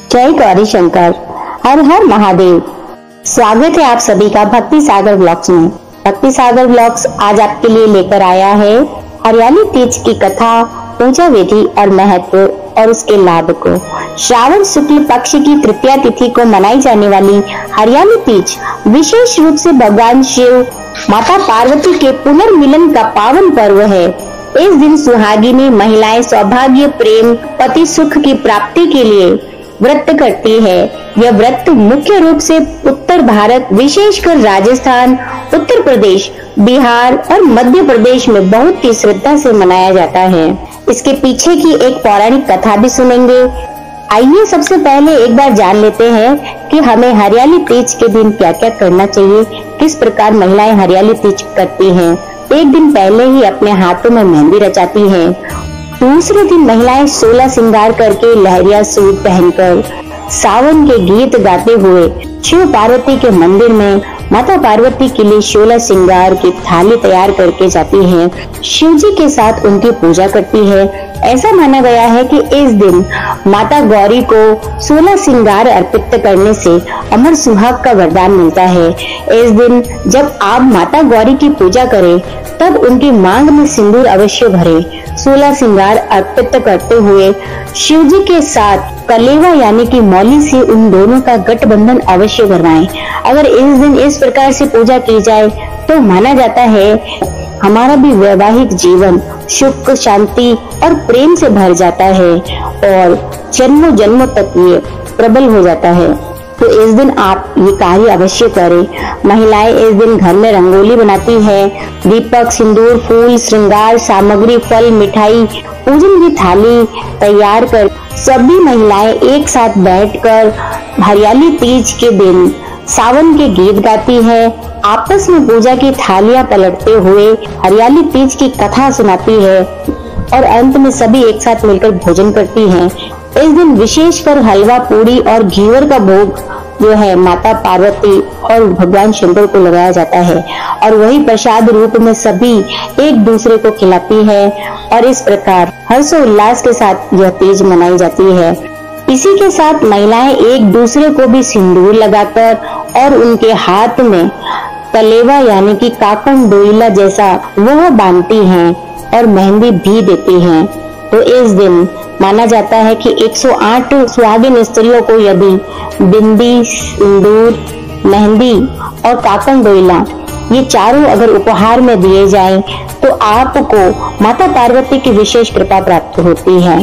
जय गौरी शंकर, हर हर महादेव। स्वागत है आप सभी का भक्ति सागर ब्लॉग्स में। भक्ति सागर ब्लॉग्स आज आपके लिए लेकर आया है हरियाली तीज की कथा, पूजा विधि और महत्व और उसके लाभ को। श्रावण शुक्ल पक्ष की तृतीया तिथि को मनाई जाने वाली हरियाली तीज विशेष रूप से भगवान शिव माता पार्वती के पुनर्मिलन का पावन पर्व है। इस दिन सुहागिनी महिलाएं सौभाग्य, प्रेम, पति सुख की प्राप्ति के लिए व्रत करती है। यह व्रत मुख्य रूप से उत्तर भारत, विशेषकर राजस्थान, उत्तर प्रदेश, बिहार और मध्य प्रदेश में बहुत ही श्रद्धा से मनाया जाता है। इसके पीछे की एक पौराणिक कथा भी सुनेंगे। आइए सबसे पहले एक बार जान लेते हैं कि हमें हरियाली तीज के दिन क्या क्या करना चाहिए, किस प्रकार महिलाएं हरियाली तीज करती हैं। एक दिन पहले ही अपने हाथों में मेहंदी रचाती हैं। दूसरे दिन महिलाएं 16 श्रृंगार करके लहरिया सूट पहनकर सावन के गीत गाते हुए शिव पार्वती के मंदिर में माता पार्वती के लिए 16 श्रृंगार की थाली तैयार करके जाती हैं। शिव जी के साथ उनकी पूजा करती है। ऐसा माना गया है कि इस दिन माता गौरी को 16 श्रृंगार अर्पित करने से अमर सुहाग का वरदान मिलता है। इस दिन जब आप माता गौरी की पूजा करें तब उनकी मांग में सिंदूर अवश्य भरें। 16 श्रृंगार अर्पित करते हुए शिव जी के साथ कलेवा यानी कि मौली से उन दोनों का गठबंधन अवश्य करवाएं। अगर इस दिन इस प्रकार से पूजा की जाए तो माना जाता है हमारा भी वैवाहिक जीवन सुख, शांति और प्रेम से भर जाता है और जन्मों जन्मों तक ये प्रबल हो जाता है। तो इस दिन आप ये कार्य अवश्य करें। महिलाएं इस दिन घर में रंगोली बनाती है। दीपक, सिंदूर, फूल, श्रृंगार सामग्री, फल, मिठाई, पूजन की थाली तैयार कर सभी महिलाएं एक साथ बैठकर हरियाली तीज के दिन सावन के गीत गाती है। आपस में पूजा की थालियां पलटते हुए हरियाली तीज की कथा सुनाती है और अंत में सभी एक साथ मिलकर भोजन करती हैं। इस दिन विशेषकर हलवा, पूड़ी और घीवर का भोग जो है माता पार्वती और भगवान शंकर को लगाया जाता है और वही प्रसाद रूप में सभी एक दूसरे को खिलाती है और इस प्रकार हर्षोल्लास के साथ यह तीज मनाई जाती है। इसी के साथ महिलाएं एक दूसरे को भी सिंदूर लगाकर और उनके हाथ में कलेवा यानी कि काकण डोइला जैसा वह बांधती हैं और मेहंदी भी देती हैं। तो इस दिन माना जाता है कि 108 सुहागिन स्त्रियों को यदि बिंदी, सिंदूर, मेहंदी और काकण डोइला ये चारों अगर उपहार में दिए जाएं तो आपको माता पार्वती की विशेष कृपा प्राप्त होती है।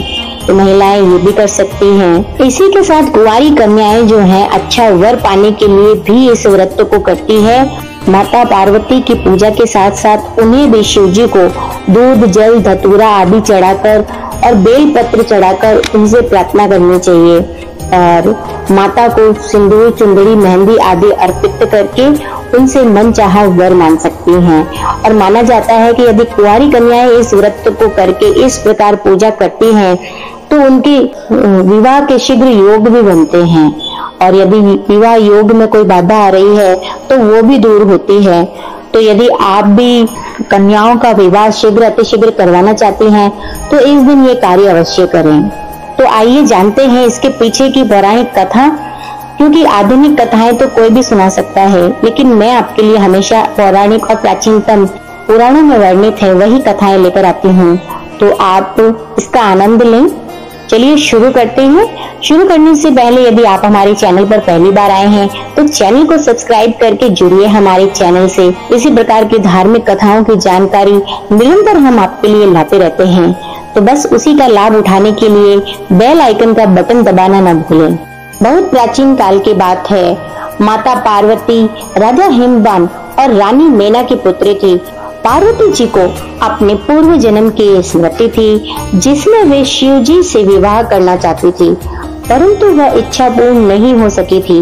तो महिलाएं ये भी कर सकती हैं। इसी के साथ कुंवारी कन्याएं जो हैं अच्छा वर पाने के लिए भी इस व्रत को करती है। माता पार्वती की पूजा के साथ साथ उन्हें भी शिव जी को दूध, जल, धतूरा आदि चढ़ाकर और बेल पत्र चढ़ाकर उनसे प्रार्थना करनी चाहिए और माता को सिंदूर, चुंदड़ी, मेहंदी आदि अर्पित करके उनसे मन चाहा वर मांग सकती हैं। और माना जाता है कि यदि कुंवारी कन्याएं इस व्रत को करके इस प्रकार पूजा करती हैं तो उनकी विवाह के शीघ्र योग भी बनते हैं और यदि विवाह योग में कोई बाधा आ रही है तो वो भी दूर होती है। तो यदि आप भी कन्याओं का विवाह शीघ्र अतिशीघ्र करवाना चाहती हैं तो इस दिन ये कार्य अवश्य करें। तो आइए जानते हैं इसके पीछे की पौराणिक कथा, क्योंकि आधुनिक कथाएं तो कोई भी सुना सकता है लेकिन मैं आपके लिए हमेशा पौराणिक और प्राचीनतम पुराणों में वर्णित है वही कथाएं लेकर आती हूँ। तो आप इसका आनंद लें। चलिए शुरू करते हैं। शुरू करने से पहले यदि आप हमारे चैनल पर पहली बार आए हैं तो चैनल को सब्सक्राइब करके जुड़िए हमारे चैनल से। इसी प्रकार की धार्मिक कथाओं की जानकारी निरंतर हम आपके लिए लाते रहते हैं। तो बस उसी का लाभ उठाने के लिए बेल आइकन का बटन दबाना न भूलें। बहुत प्राचीन काल की बात है। माता पार्वती राजा हिमवान और रानी मेना की पुत्री थी। पार्वती जी को अपने पूर्व जन्म की स्मृति थी जिसमें वे शिव जी से विवाह करना चाहती थी, परंतु वह इच्छा पूर्ण नहीं हो सकी थी।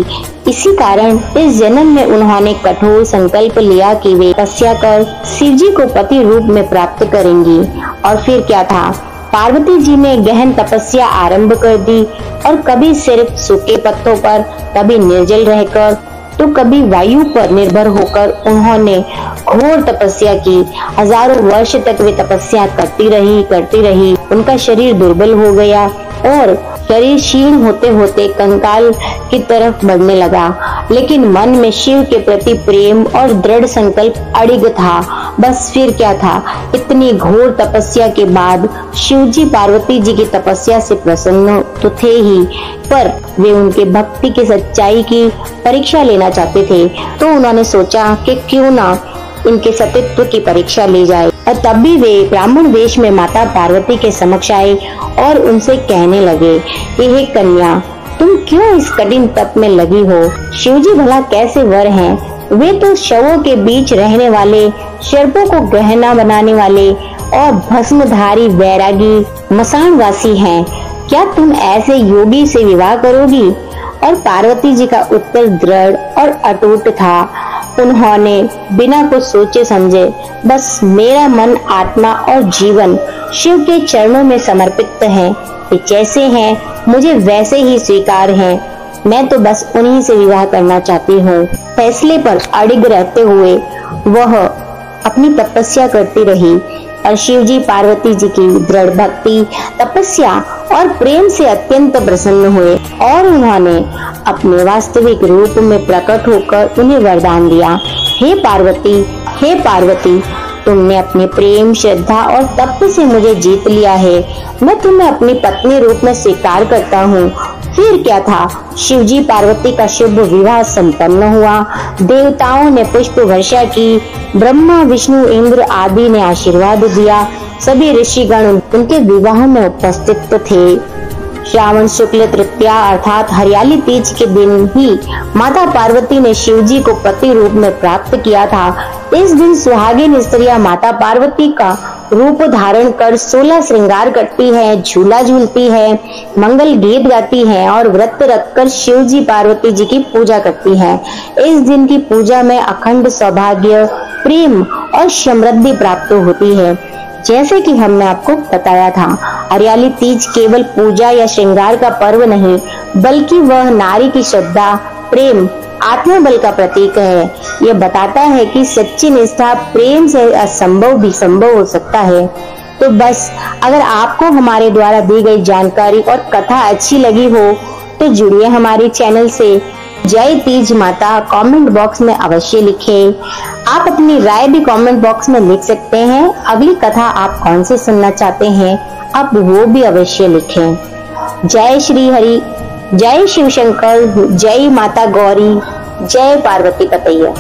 इसी कारण इस जन्म में उन्होंने कठोर संकल्प लिया कि वे तपस्या कर शिव जी को पति रूप में प्राप्त करेंगी। और फिर क्या था, पार्वती जी ने गहन तपस्या आरंभ कर दी और कभी सिर्फ सूखे पत्तों पर, कभी निर्जल रहकर तो कभी वायु पर निर्भर होकर उन्होंने घोर तपस्या की। हजारों वर्ष तक वे तपस्या करती रही। उनका शरीर दुर्बल हो गया और शरीर क्षीण होते होते कंकाल की तरफ बढ़ने लगा, लेकिन मन में शिव के प्रति प्रेम और दृढ़ संकल्प अडिग था। बस फिर क्या था, इतनी घोर तपस्या के बाद शिवजी पार्वती जी की तपस्या से प्रसन्न तो थे ही, पर वे उनके भक्ति की सच्चाई की परीक्षा लेना चाहते थे। तो उन्होंने सोचा कि क्यों ना इनके सतीत्व की परीक्षा ली जाए। और तब भी वे ब्राह्मण वेश में माता पार्वती के समक्ष आए और उनसे कहने लगे, हे कन्या, तुम क्यों इस कठिन तप में लगी हो? शिवजी भला कैसे वर हैं? वे तो शवों के बीच रहने वाले, सर्पों को गहना बनाने वाले और भस्मधारी वैरागी मसानवासी हैं। क्या तुम ऐसे योगी से विवाह करोगी? और पार्वती जी का उत्तर दृढ़ और अटूट था। उन्होंने बिना कुछ सोचे समझे, बस मेरा मन, आत्मा और जीवन शिव के चरणों में समर्पित है। वे जैसे हैं मुझे वैसे ही स्वीकार हैं। मैं तो बस उन्हीं से विवाह करना चाहती हूँ। फैसले पर अडिग रहते हुए वह अपनी तपस्या करती रही और शिवजी पार्वती जी की दृढ़ भक्ति, तपस्या और प्रेम से अत्यंत प्रसन्न हुए और उन्होंने अपने वास्तविक रूप में प्रकट होकर उन्हें वरदान दिया, हे पार्वती, तुमने अपने प्रेम, श्रद्धा और तप से मुझे जीत लिया है। मैं तुम्हें अपनी पत्नी रूप में स्वीकार करता हूँ। फिर क्या था, शिवजी पार्वती का शुभ विवाह संपन्न हुआ। देवताओं ने पुष्प वर्षा की, ब्रह्मा, विष्णु, इंद्र आदि ने आशीर्वाद दिया। सभी ऋषिगण उनके विवाह में उपस्थित थे। श्रावण शुक्ल तृतीया अर्थात हरियाली तीज के दिन ही माता पार्वती ने शिवजी को पति रूप में प्राप्त किया था। इस दिन सुहागिन स्त्रियां माता पार्वती का रूप धारण कर 16 श्रृंगार करती है, झूला झूलती है, मंगल गीत गाती है और व्रत रखकर शिवजी पार्वती जी की पूजा करती है। इस दिन की पूजा में अखंड सौभाग्य, प्रेम और समृद्धि प्राप्त होती है। जैसे कि हमने आपको बताया था, हरियाली तीज केवल पूजा या श्रृंगार का पर्व नहीं, बल्कि वह नारी की श्रद्धा, प्रेम, आत्मबल का प्रतीक है। यह बताता है कि सच्ची निष्ठा, प्रेम से असंभव भी संभव हो सकता है। तो बस अगर आपको हमारे द्वारा दी गई जानकारी और कथा अच्छी लगी हो तो जुड़िए हमारे चैनल से। जय तीज माता कमेंट बॉक्स में अवश्य लिखें। आप अपनी राय भी कमेंट बॉक्स में लिख सकते हैं। अगली कथा आप कौन सी सुनना चाहते हैं, आप वो भी अवश्य लिखें। जय श्री हरि, जय शिव शंकर, जय माता गौरी, जय पार्वती पतैया।